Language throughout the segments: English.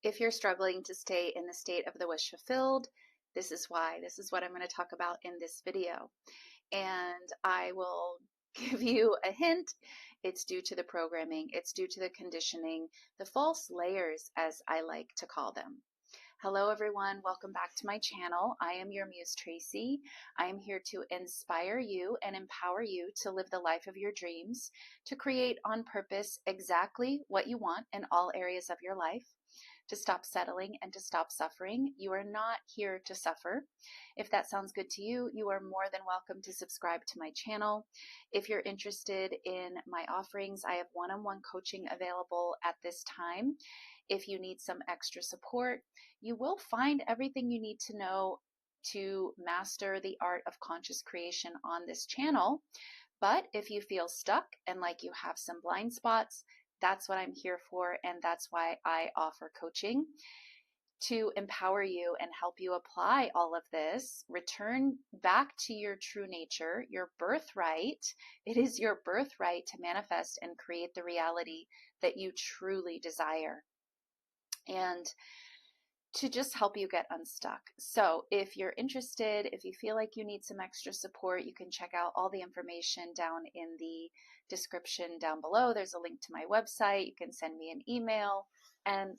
If you're struggling to stay in the state of the wish fulfilled, this is why. This is what I'm going to talk about in this video. And I will give you a hint. It's due to the programming, it's due to the conditioning, the false layers, as I like to call them. Hello everyone, welcome back to my channel. I am your Muse Tracy. I am here to inspire you and empower you to live the life of your dreams, to create on purpose exactly what you want in all areas of your life, to stop settling and to stop suffering. You are not here to suffer. If that sounds good to you, you are more than welcome to subscribe to my channel. If you're interested in my offerings, I have one-on-one coaching available at this time. If you need some extra support, you will find everything you need to know to master the art of conscious creation on this channel. But if you feel stuck and like you have some blind spots, that's what I'm here for, and that's why I offer coaching to empower you and help you apply all of this, return back to your true nature, your birthright. It is your birthright to manifest and create the reality that you truly desire, and to just help you get unstuck. So if you're interested, if you feel like you need some extra support, you can check out all the information down in the description down below. There's a link to my website. You can send me an email, and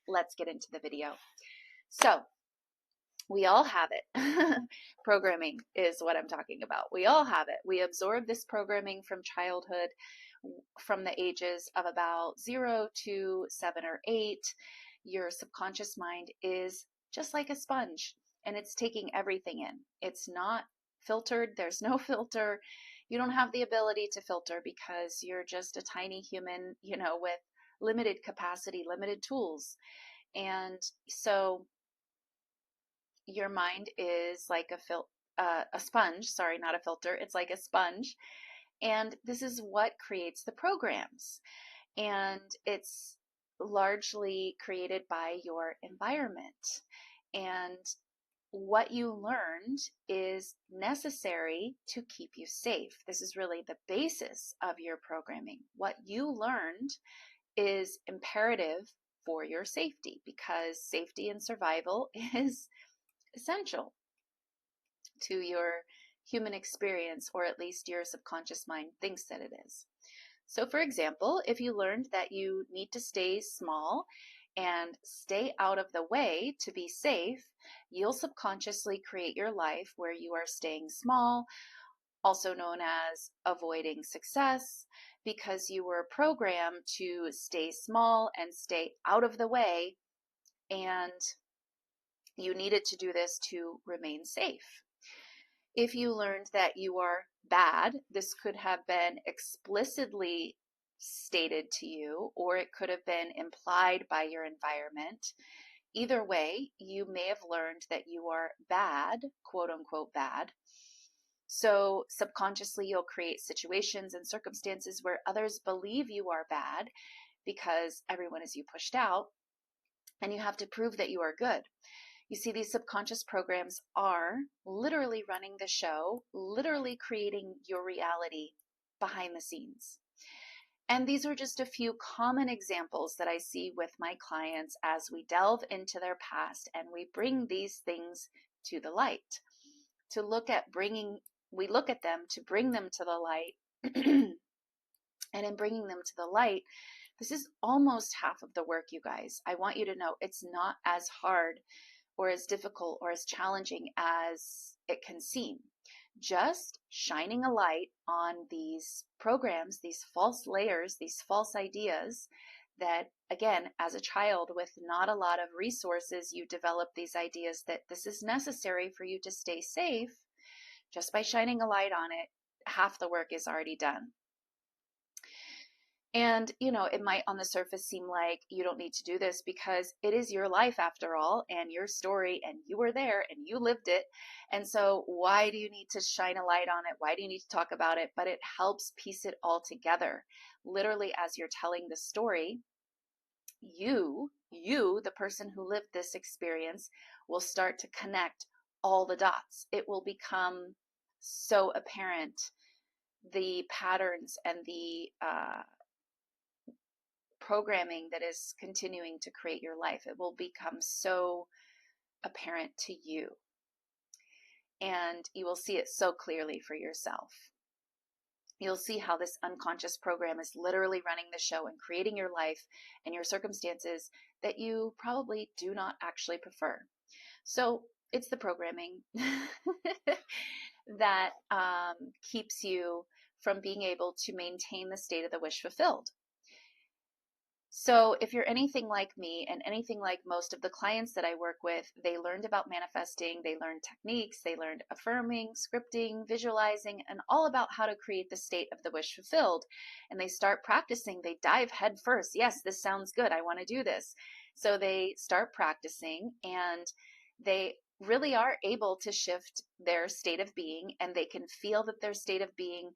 let's get into the video. So we all have it. Programming is what I'm talking about. We all have it. We absorb this programming from childhood, from the ages of about 0 to 7 or 8. Your subconscious mind is just like a sponge, and it's taking everything in. It's not filtered. There's no filter. You don't have the ability to filter because you're just a tiny human, with limited capacity, limited tools. And so your mind is like a sponge, sorry, not a filter. It's like a sponge. And this is what creates the programs. And it's largely created by your environment. And what you learned is necessary to keep you safe. This is really the basis of your programming. What you learned is imperative for your safety, because safety and survival is essential to your human experience, or at least your subconscious mind thinks that it is. So for example, if you learned that you need to stay small and stay out of the way to be safe, you'll subconsciously create your life where you are staying small, also known as avoiding success, because you were programmed to stay small and stay out of the way, and you needed to do this to remain safe. If you learned that you are bad, this could have been explicitly stated to you, or it could have been implied by your environment. Either way, you may have learned that you are bad, quote unquote bad. So subconsciously, you'll create situations and circumstances where others believe you are bad because everyone is you pushed out, and you have to prove that you are good. You see, these subconscious programs are literally running the show, literally creating your reality behind the scenes. And these are just a few common examples that I see with my clients as we delve into their past and we bring these things to the light. We look at them to bring them to the light. And in bringing them to the light, this is almost half of the work, you guys. I want you to know it's not as hard or as difficult or as challenging as it can seem. Just shining a light on these programs, these false layers, these false ideas that, again, as a child with not a lot of resources, you develop these ideas that this is necessary for you to stay safe. Just by shining a light on it, half the work is already done. And, it might on the surface seem like you don't need to do this because it is your life after all, and your story, and you were there and you lived it. And so why do you need to shine a light on it? Why do you need to talk about it? But it helps piece it all together. Literally, as you're telling the story, you, the person who lived this experience, will start to connect all the dots. It will become so apparent, the patterns and the programming that is continuing to create your life. It will become so apparent to you, and you will see it so clearly for yourself. You'll see how this unconscious program is literally running the show and creating your life and your circumstances that you probably do not actually prefer. So it's the programming that keeps you from being able to maintain the state of the wish fulfilled. So if you're anything like me and anything like most of the clients that I work with, they learned about manifesting, they learned techniques, they learned affirming, scripting, visualizing, and all about how to create the state of the wish fulfilled. And they start practicing, they dive head first. Yes, this sounds good. I want to do this. So they start practicing, and they really are able to shift their state of being, and they can feel that their state of being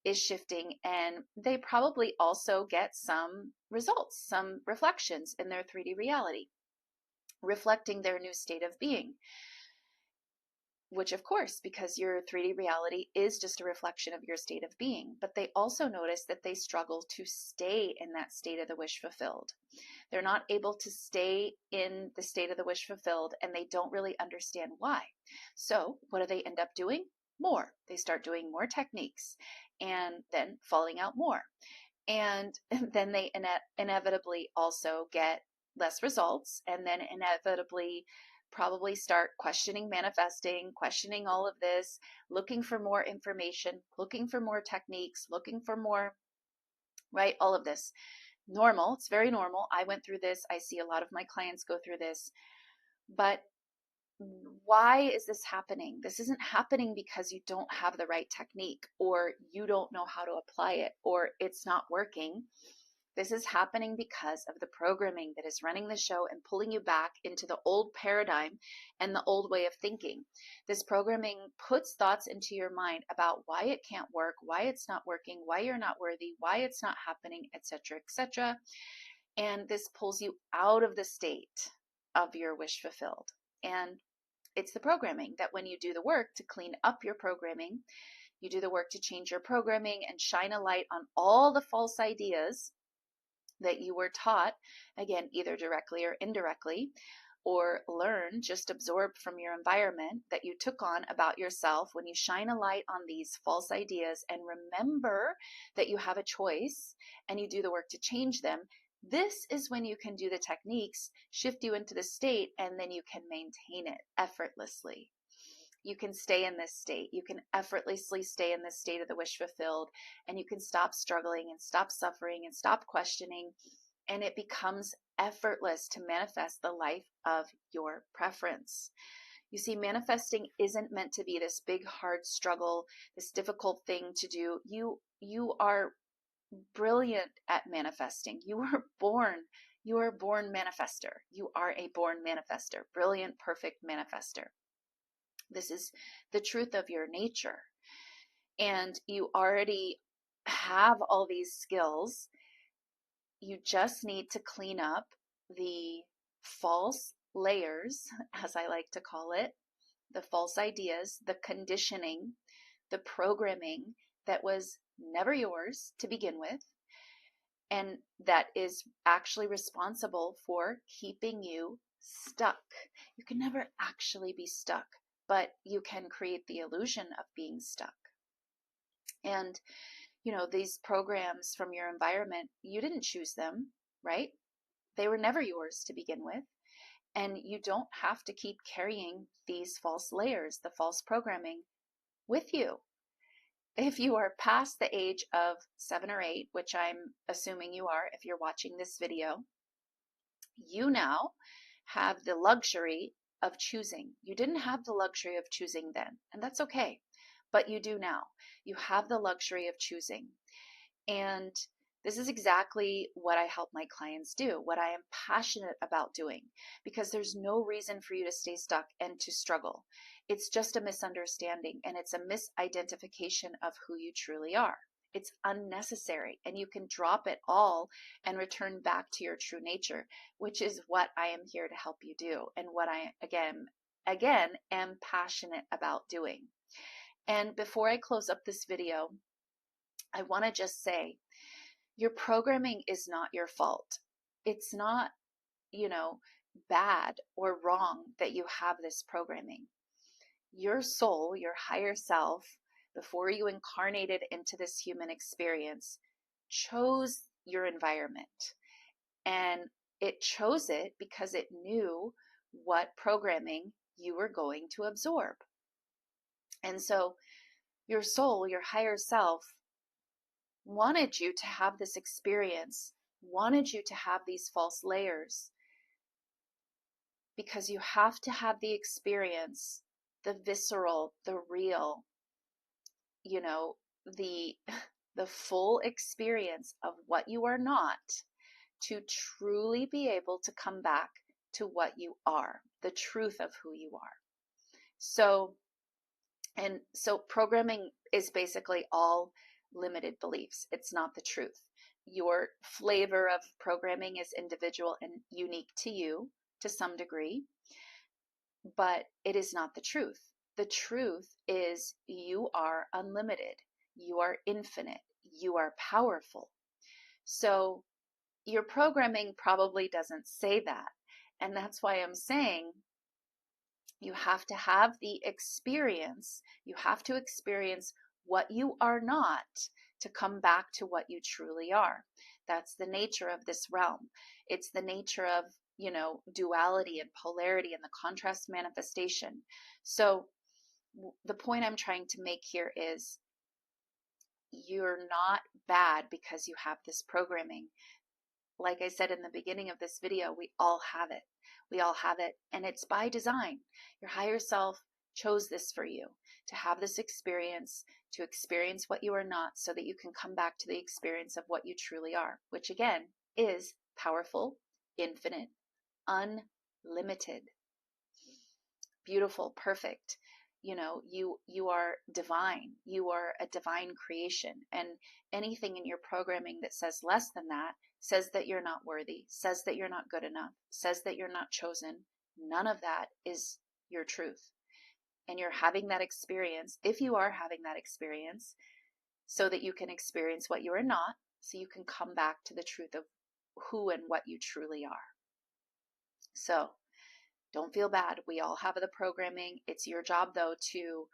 is shifting, and they probably also get some results, some reflections in their 3D reality, reflecting their new state of being. Which, of course, because your 3D reality is just a reflection of your state of being. But they also notice that they struggle to stay in that state of the wish fulfilled. They're not able to stay in the state of the wish fulfilled, and they don't really understand why. So what do they end up doing? More. They start doing more techniques and then falling out more. And then they inevitably also get less results, and then inevitably probably start questioning manifesting, questioning all of this, looking for more information, looking for more techniques, looking for more, right? All of this. Normal. It's very normal. I went through this. I see a lot of my clients go through this. But why is this happening? This isn't happening because you don't have the right technique, or you don't know how to apply it, or it's not working. This is happening because of the programming that is running the show and pulling you back into the old paradigm and the old way of thinking. This programming puts thoughts into your mind about why it can't work, why it's not working, why you're not worthy, why it's not happening, etc., etc. And this pulls you out of the state of your wish fulfilled. And it's the programming that when you do the work to clean up your programming, you do the work to change your programming and shine a light on all the false ideas that you were taught, again, either directly or indirectly, or learn, just absorb from your environment that you took on about yourself. When you shine a light on these false ideas and remember that you have a choice and you do the work to change them, this is when you can do the techniques, shift you into the state, and then you can maintain it effortlessly. You can stay in this state. You can effortlessly stay in this state of the wish fulfilled, and you can stop struggling and stop suffering and stop questioning, and it becomes effortless to manifest the life of your preference. You see, manifesting isn't meant to be this big, hard struggle, this difficult thing to do. You are brilliant at manifesting. You are a born manifester. You are a born manifester, brilliant, perfect manifester. This is the truth of your nature. And you already have all these skills. You just need to clean up the false layers, as I like to call it, the false ideas, the conditioning, the programming that was never yours to begin with, and that is actually responsible for keeping you stuck. You can never actually be stuck, but you can create the illusion of being stuck. And, these programs from your environment, you didn't choose them, right? They were never yours to begin with. And you don't have to keep carrying these false layers, the false programming, with you. If you are past the age of 7 or 8, which I'm assuming you are if you're watching this video, you now have the luxury of choosing. You didn't have the luxury of choosing then, and that's okay, but you do now. You have the luxury of choosing. And this is exactly what I help my clients do, what I am passionate about doing, because there's no reason for you to stay stuck and to struggle. It's just a misunderstanding, and it's a misidentification of who you truly are. It's unnecessary, and you can drop it all and return back to your true nature, which is what I am here to help you do, and what I, again, am passionate about doing. And before I close up this video, I want to just say, Your programming is not your fault. It's not, you know, bad or wrong that you have this programming. Your soul, your higher self, before you incarnated into this human experience, chose your environment. And it chose it because it knew what programming you were going to absorb. And so your soul, your higher self, wanted you to have this experience, wanted you to have these false layers, because you have to have the experience, the visceral, the real, you know, the the full experience of what you are not, to truly be able to come back to what you are, the truth of who you are. So programming is basically all limited beliefs. It's not the truth. Your flavor of programming is individual and unique to you to some degree, but it is not the truth. The truth is you are unlimited. You are infinite. You are powerful. So your programming probably doesn't say that. And that's why I'm saying you have to have the experience. You have to experience what you are not to come back to what you truly are. That's the nature of this realm. It's the nature of, you know, duality and polarity and the contrast manifestation. So the point I'm trying to make here is you're not bad because you have this programming. Like I said in the beginning of this video, we all have it. We all have it, and it's by design. Your higher self chose this for you, to have this experience, to experience what you are not, so that you can come back to the experience of what you truly are, which again is powerful, infinite, unlimited, beautiful, perfect. You know, you are divine. You are a divine creation, and anything in your programming that says less than that says that you're not worthy, says that you're not good enough, says that you're not chosen. None of that is your truth. And you're having that experience, if you are having that experience, so that you can experience what you are not, so you can come back to the truth of who and what you truly are. So don't feel bad. We all have the programming. It's your job, though, to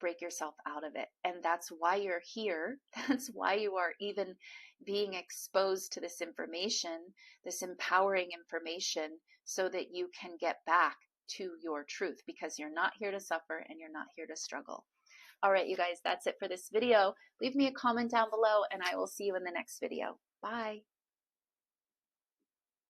break yourself out of it. And that's why you're here. That's why you are even being exposed to this information, this empowering information, so that you can get back to your truth, because you're not here to suffer and you're not here to struggle. All right, you guys, that's it for this video. Leave me a comment down below and I will see you in the next video. Bye.